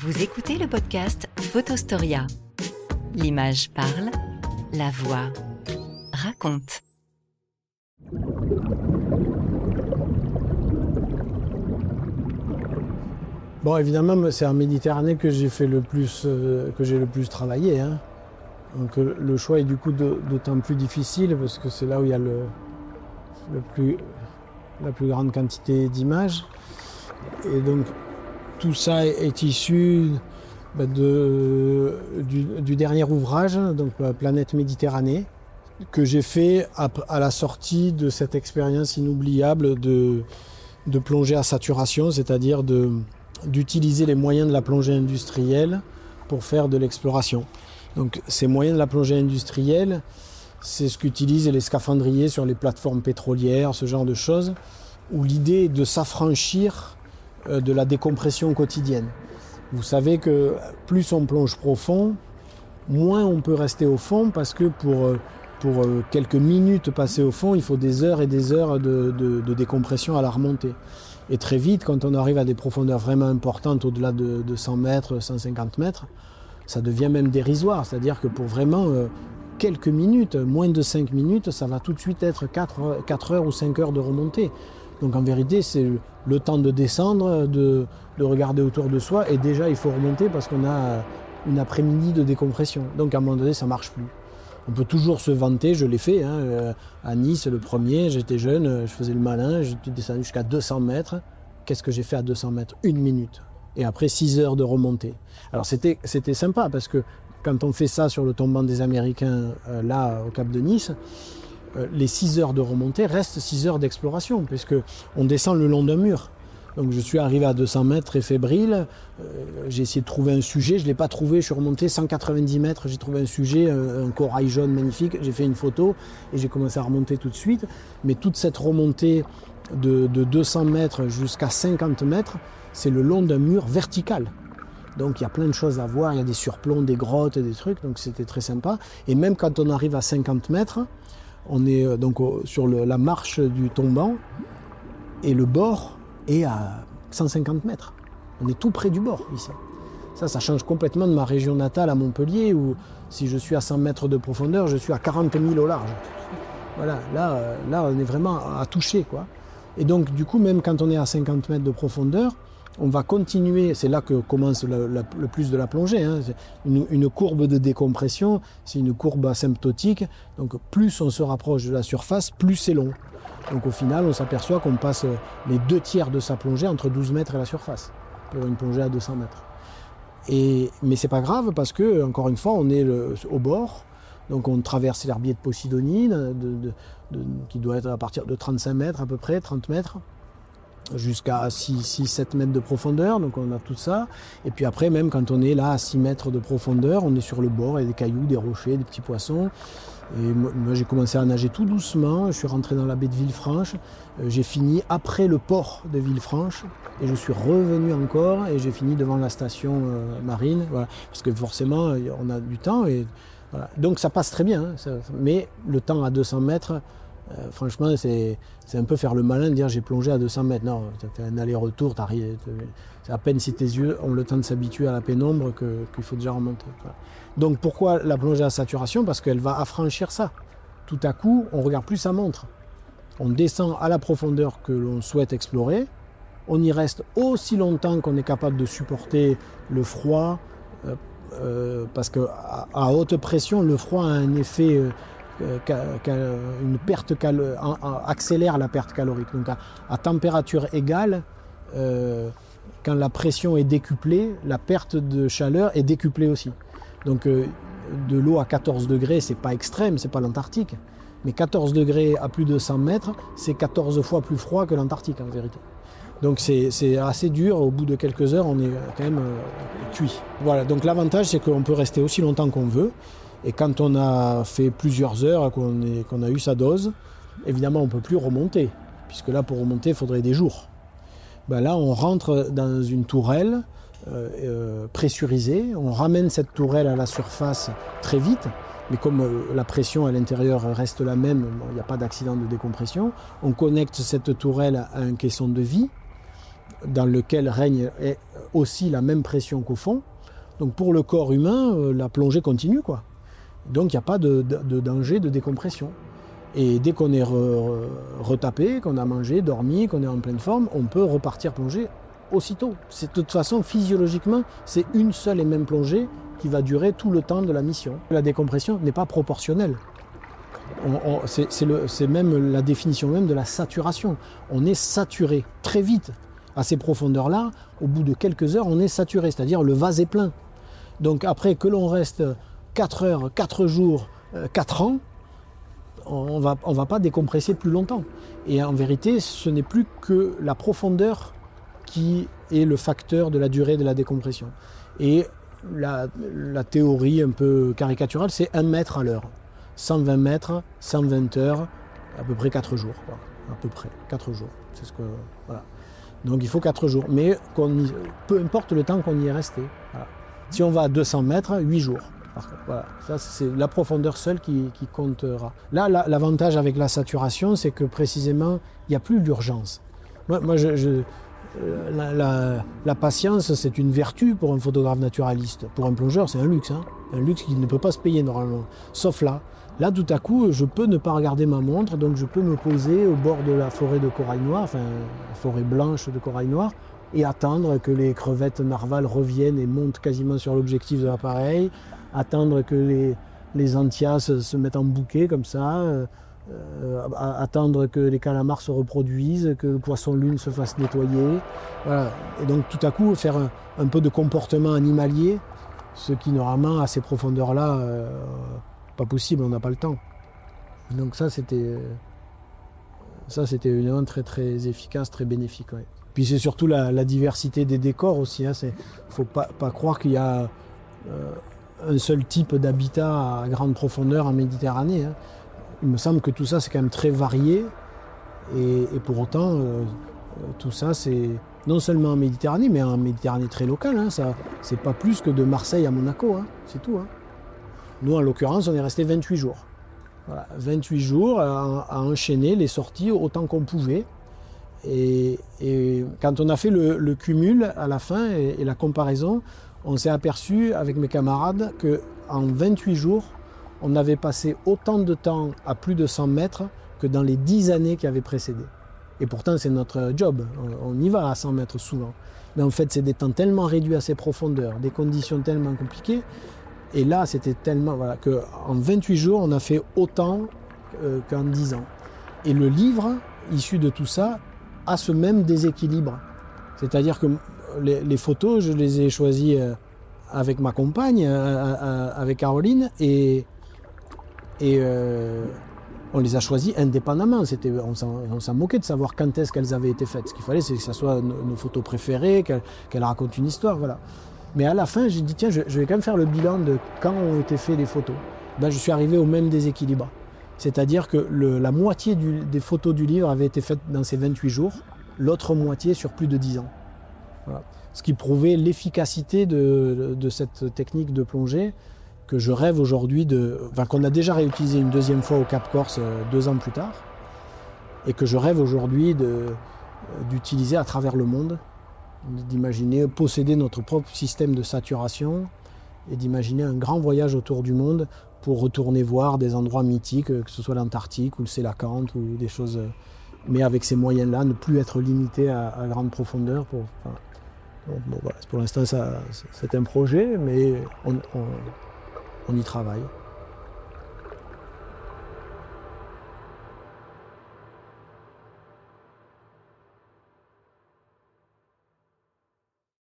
Vous écoutez le podcast Photostoria. L'image parle, la voix raconte. Bon, évidemment, c'est en Méditerranée que j'ai fait le plus travaillé. Donc le choix est du coup d'autant plus difficile parce que c'est là où il y a la plus grande quantité d'images. Et donc tout ça est issu du dernier ouvrage, donc Planète Méditerranée, que j'ai fait à la sortie de cette expérience inoubliable de plongée à saturation, c'est-à-dire d'utiliser les moyens de la plongée industrielle pour faire de l'exploration. Donc ces moyens de la plongée industrielle, c'est ce qu'utilisent les scaphandriers sur les plateformes pétrolières, ce genre de choses, où l'idée est de s'affranchir de la décompression quotidienne. Vous savez que plus on plonge profond, moins on peut rester au fond parce que pour quelques minutes passées au fond, il faut des heures et des heures de décompression à la remontée. Et très vite, quand on arrive à des profondeurs vraiment importantes, au-delà de 100 mètres, 150 mètres, ça devient même dérisoire. C'est-à-dire que pour vraiment quelques minutes, moins de 5 minutes, ça va tout de suite être 4 heures ou 5 heures de remontée. Donc en vérité, c'est le temps de descendre, de regarder autour de soi, et déjà il faut remonter parce qu'on a une après-midi de décompression. Donc à un moment donné, ça ne marche plus. On peut toujours se vanter, je l'ai fait, à Nice, le premier, j'étais jeune, je faisais le malin, j'étais descendu jusqu'à 200 mètres. Qu'est-ce que j'ai fait à 200 mètres? 1 minute. Et après 6 heures de remontée. Alors c'était sympa parce que quand on fait ça sur le tombant des Américains, là, au Cap de Nice, les 6 heures de remontée restent 6 heures d'exploration, puisqu'on descend le long d'un mur. Donc je suis arrivé à 200 mètres très fébrile, j'ai essayé de trouver un sujet, je ne l'ai pas trouvé, je suis remonté 190 mètres, j'ai trouvé un sujet, un corail jaune magnifique, j'ai fait une photo et j'ai commencé à remonter tout de suite. Mais toute cette remontée de 200 mètres jusqu'à 50 mètres, c'est le long d'un mur vertical. Donc il y a plein de choses à voir, il y a des surplombs, des grottes, des trucs, donc c'était très sympa. Et même quand on arrive à 50 mètres, on est donc sur la marche du tombant et le bord est à 150 mètres. On est tout près du bord ici. Ça change complètement de ma région natale à Montpellier où si je suis à 100 mètres de profondeur, je suis à 40 000 au large. Voilà, là on est vraiment à toucher, quoi. Et donc du coup, même quand on est à 50 mètres de profondeur, on va continuer, c'est là que commence le plus de la plongée, C'est une courbe de décompression, c'est une courbe asymptotique, donc plus on se rapproche de la surface, plus c'est long. Donc au final, on s'aperçoit qu'on passe les 2/3 de sa plongée entre 12 mètres et la surface, pour une plongée à 200 mètres. Mais c'est pas grave parce que, encore une fois, on est au bord, donc on traverse l'herbier de Posidonie, qui doit être à partir de 35 mètres à peu près, 30 mètres, jusqu'à 6-7 mètres de profondeur, donc on a tout ça. Et puis après, même quand on est là à 6 mètres de profondeur, on est sur le bord, il y a des cailloux, des rochers, des petits poissons. Et moi j'ai commencé à nager tout doucement, je suis rentré dans la baie de Villefranche, j'ai fini après le port de Villefranche, et je suis revenu encore, et j'ai fini devant la station marine, voilà. Parce que forcément, on a du temps, et voilà. Donc ça passe très bien, mais le temps à 200 mètres, franchement, c'est un peu faire le malin de dire j'ai plongé à 200 mètres. Non, tu fait un aller-retour, c'est à peine si tes yeux ont le temps de s'habituer à la pénombre qu'il faut déjà remonter. Voilà. Donc pourquoi la plongée à saturation? Parce qu'elle va affranchir ça. Tout à coup, on ne regarde plus sa montre. On descend à la profondeur que l'on souhaite explorer. On y reste aussi longtemps qu'on est capable de supporter le froid. Parce qu'à haute pression, le froid a un effet... accélère la perte calorique. Donc à température égale, quand la pression est décuplée, la perte de chaleur est décuplée aussi. Donc de l'eau à 14 degrés, c'est pas extrême, c'est pas l'Antarctique. Mais 14 degrés à plus de 100 mètres, c'est 14 fois plus froid que l'Antarctique en vérité. Donc c'est assez dur, au bout de quelques heures, on est quand même cuit. Voilà, donc l'avantage c'est qu'on peut rester aussi longtemps qu'on veut. Et quand on a fait plusieurs heures, qu'on a eu sa dose, évidemment on ne peut plus remonter, puisque là pour remonter il faudrait des jours. Là on rentre dans une tourelle pressurisée, on ramène cette tourelle à la surface très vite, mais comme la pression à l'intérieur reste la même, il n'y a pas d'accident de décompression, on connecte cette tourelle à un caisson de vie dans lequel règne aussi la même pression qu'au fond. Donc pour le corps humain, la plongée continue, quoi. Donc il n'y a pas de danger de décompression. Et dès qu'on est retapé, qu'on a mangé, dormi, qu'on est en pleine forme, on peut repartir plonger aussitôt. De toute façon, physiologiquement, c'est une seule et même plongée qui va durer tout le temps de la mission. La décompression n'est pas proportionnelle. C'est même la définition même de la saturation. On est saturé très vite. À ces profondeurs-là, au bout de quelques heures, on est saturé, c'est-à-dire le vase est plein. Donc après que l'on reste 4 heures, 4 jours, 4 ans, on va pas décompresser plus longtemps. Et en vérité, ce n'est plus que la profondeur qui est le facteur de la durée de la décompression. Et la théorie un peu caricaturale, c'est 1 mètre à l'heure. 120 mètres, 120 heures, à peu près 4 jours. Quoi. À peu près 4 jours. C'est ce que, voilà. Donc il faut 4 jours. Mais peu importe le temps qu'on y est resté. Voilà. Si on va à 200 mètres, 8 jours. Voilà. Ça, c'est la profondeur seule qui comptera. Là, l'avantage avec la saturation, c'est que précisément, il n'y a plus d'urgence. Moi la patience, c'est une vertu pour un photographe naturaliste. Pour un plongeur, c'est un luxe. Hein. Un luxe qu'il ne peut pas se payer normalement. Sauf là. Là, tout à coup, je peux ne pas regarder ma montre, donc je peux me poser au bord de la forêt de corail noir, enfin, la forêt blanche de corail noir, et attendre que les crevettes narvals reviennent et montent quasiment sur l'objectif de l'appareil, attendre que les anthias se mettent en bouquet comme ça, attendre que les calamars se reproduisent, que le poisson-lune se fasse nettoyer. Voilà. Et donc tout à coup, faire un peu de comportement animalier, ce qui normalement, à ces profondeurs-là, pas possible, on n'a pas le temps. Donc ça, c'était évidemment très très efficace, très bénéfique. Ouais. Puis c'est surtout la diversité des décors aussi. Hein. Faut pas croire qu'il y a un seul type d'habitat à grande profondeur en Méditerranée. Hein. Il me semble que tout ça, c'est quand même très varié. Et pour autant, tout ça, c'est non seulement en Méditerranée, mais en Méditerranée très locale. Hein. Ça, c'est pas plus que de Marseille à Monaco. Hein. C'est tout. Hein. Nous, en l'occurrence, on est resté 28 jours. Voilà, 28 jours à enchaîner les sorties autant qu'on pouvait. Et quand on a fait le cumul à la fin et la comparaison, on s'est aperçu avec mes camarades qu'en 28 jours, on avait passé autant de temps à plus de 100 mètres que dans les 10 années qui avaient précédé. Et pourtant, c'est notre job. On y va à 100 mètres souvent. Mais en fait, c'est des temps tellement réduits à ces profondeurs, des conditions tellement compliquées. Et là, c'était tellement... Voilà, qu'en 28 jours, on a fait autant qu'en 10 ans. Et le livre, issu de tout ça, a ce même déséquilibre. C'est-à-dire que les photos, je les ai choisies avec ma compagne, avec Caroline, et on les a choisies indépendamment. On s'en moquait de savoir quand est-ce qu'elles avaient été faites. Ce qu'il fallait, c'est que ce soit nos photos préférées, qu'elles racontent une histoire, voilà. Mais à la fin, j'ai dit, tiens, je vais quand même faire le bilan de quand ont été faites les photos. Ben, je suis arrivé au même déséquilibre. C'est-à-dire que la moitié des photos du livre avaient été faites dans ces 28 jours, l'autre moitié sur plus de 10 ans. Voilà. Ce qui prouvait l'efficacité de cette technique de plongée que je rêve aujourd'hui qu'on a déjà réutilisé une deuxième fois au Cap Corse 2 ans plus tard, et que je rêve aujourd'hui d'utiliser à travers le monde, d'imaginer posséder notre propre système de saturation et d'imaginer un grand voyage autour du monde pour retourner voir des endroits mythiques, que ce soit l'Antarctique ou le Sélacanthe ou des choses, mais avec ces moyens-là, ne plus être limité à grande profondeur. Voilà. Pour l'instant, c'est un projet, mais on y travaille.